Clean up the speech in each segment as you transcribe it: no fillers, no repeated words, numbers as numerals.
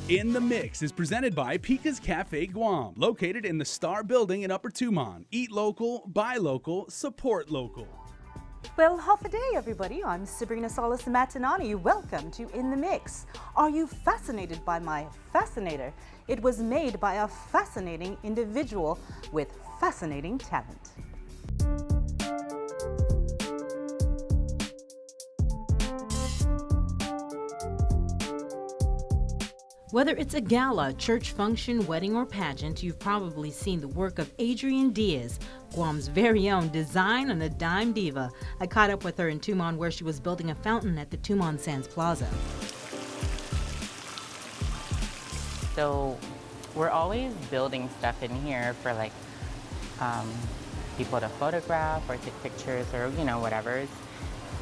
In the Mix is presented by Pika's Cafe Guam, located in the Star Building in Upper Tumon. Eat local, buy local, support local. Well, half a day, everybody. I'm Sabrina Solis Matinani. Welcome to In the Mix. Are you fascinated by my fascinator? It was made by a fascinating individual with fascinating talent. Whether it's a gala, church function, wedding, or pageant, you've probably seen the work of Adrian Diaz, Guam's very own design on a dime diva. I caught up with her in Tumon where she was building a fountain at the Tumon Sands Plaza. So we're always building stuff in here for like people to photograph or take pictures or, you know, whatever.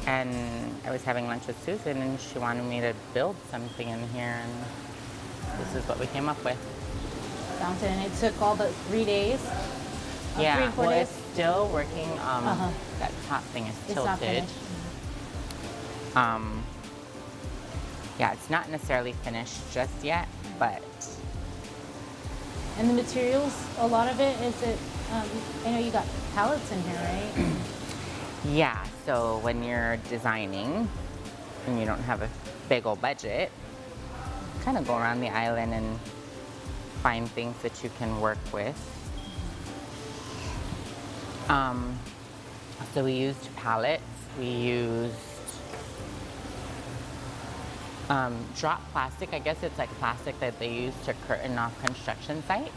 And I was having lunch with Susan and she wanted me to build something in here, and this is what we came up with. Fountain, and it took all the 3 days? Yeah, 3 or 4 well, days? it's still working. That top thing is tilted. It's not finished. Yeah, it's not necessarily finished just yet, but. And the materials, a lot of it, is it, I know you got pallets in here, right? Yeah, so when you're designing and you don't have a big old budget, kind of go around the island and find things that you can work with. So we used pallets, we used drop plastic. I guess it's like plastic that they use to curtain off construction sites.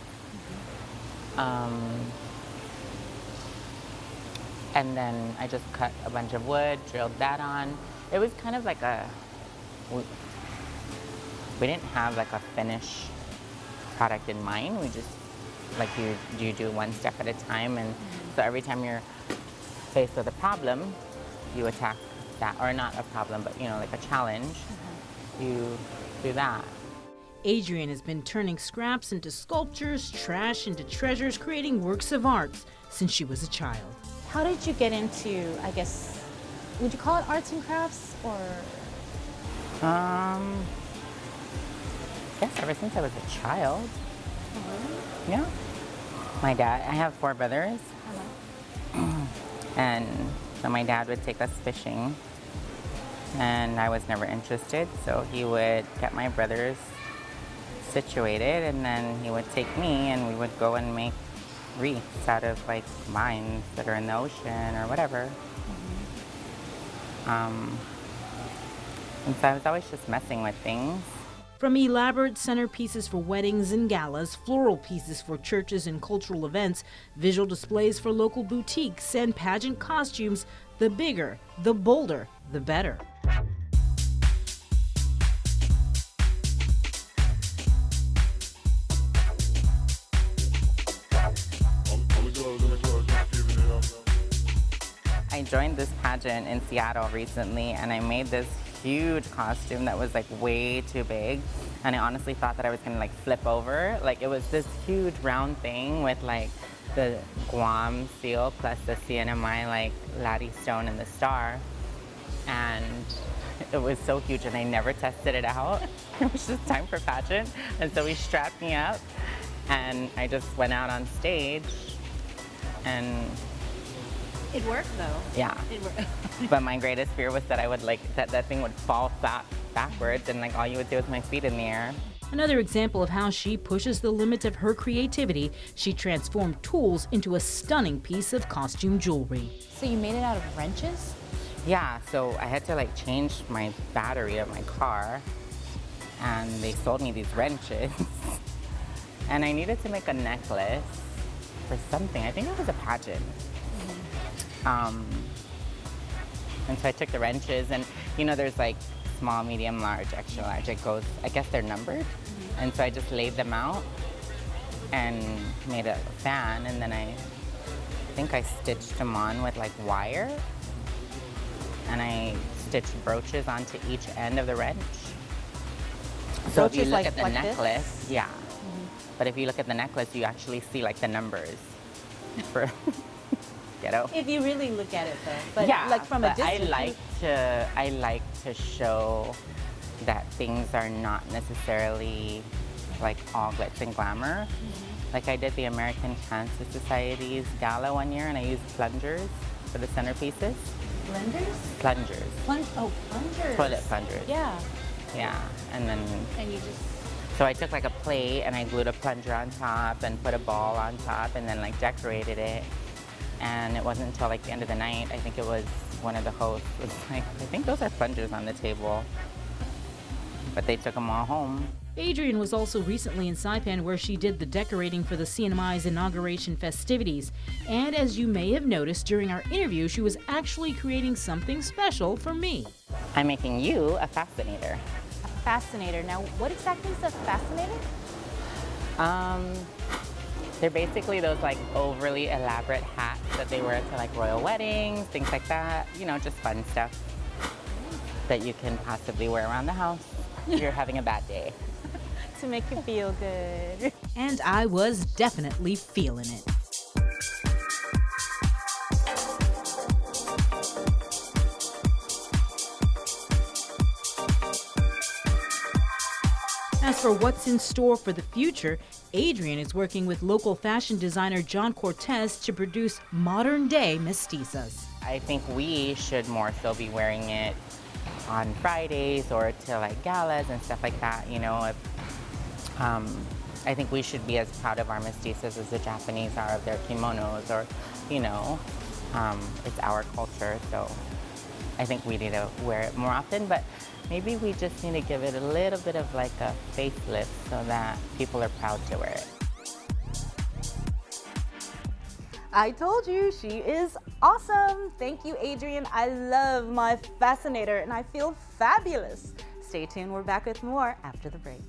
And then I just cut a bunch of wood, drilled that on. It was kind of like we didn't have like a finished product in mind. We just, like you do one step at a time. And so every time you're faced with a problem, you attack that, or not a problem, but you know, like a challenge, you do that. Adrian has been turning scraps into sculptures, trash into treasures, creating works of art since she was a child. How did you get into, I guess, would you call it arts and crafts, or? Yes, ever since I was a child. Yeah. My dad, I have 4 brothers. And so my dad would take us fishing, and I was never interested, so he would get my brothers situated, and then he would take me and we would go and make wreaths out of like mines that are in the ocean or whatever. And so I was always just messing with things. From elaborate centerpieces for weddings and galas, floral pieces for churches and cultural events, visual displays for local boutiques, and pageant costumes, the bigger, the bolder, the better. I joined this pageant in Seattle recently, and I made this huge costume that was like way too big, and I honestly thought that I was gonna like flip over. Like, it was this huge round thing with like the Guam seal plus the CNMI like latte stone and the star, and it was so huge, and I never tested it out. It was just time for pageant, and so he strapped me up and I just went out on stage, and It worked though. yeah. It worked. But my greatest fear was that I would like, that thing would fall backwards, and like all you would do is my feet in the air. Another example of how she pushes the limits of her creativity, she transformed tools into a stunning piece of costume jewelry. So you made it out of wrenches? Yeah, so I had to like change my battery of my car, and they sold me these wrenches. And I needed to make a necklace for something. I think it was a pageant. And so I took the wrenches, and you know, there's like small, medium, large, extra large. It goes, I guess they're numbered. And so I just laid them out and made a fan, and then I think I stitched them on with like wire, and I stitched brooches onto each end of the wrench. So if you look at the necklace, yeah. But if you look at the necklace, you actually see like the numbers for ghetto. If you really look at it though. But yeah, like from a distance. I like to show that things are not necessarily like all glitz and glamour. Like I did the American Cancer Society's gala one year and I used plungers for the centerpieces. Blenders? Plungers. Plungers. Toilet plungers. Yeah. Yeah, and then... And you just... So I took like a plate and I glued a plunger on top and put a ball on top and then like decorated it. And it wasn't until like the end of the night, I think it was one of the hosts was like, I think those are plungers on the table. But they took them all home. Adrian was also recently in Saipan where she did the decorating for the CNMI's inauguration festivities. And as you may have noticed during our interview, she was actually creating something special for me. I'm making you a fascinator. A fascinator. Now, what exactly is a fascinator? They're basically those like overly elaborate hats that they wear to like royal weddings, things like that. You know, just fun stuff that you can possibly wear around the house if you're having a bad day. To make you feel good. And I was definitely feeling it. As for what's in store for the future, Adrian is working with local fashion designer John Cortez to produce modern-day mestizas. I think we should more so be wearing it on Fridays or to like galas and stuff like that, you know. I think we should be as proud of our mestizas as the Japanese are of their kimonos, or, you know, it's our culture, so I think we need to wear it more often, but maybe we just need to give it a little bit of like a facelift so that people are proud to wear it. I told you, she is awesome. Thank you, Adrian. I love my fascinator and I feel fabulous. Stay tuned, we're back with more after the break.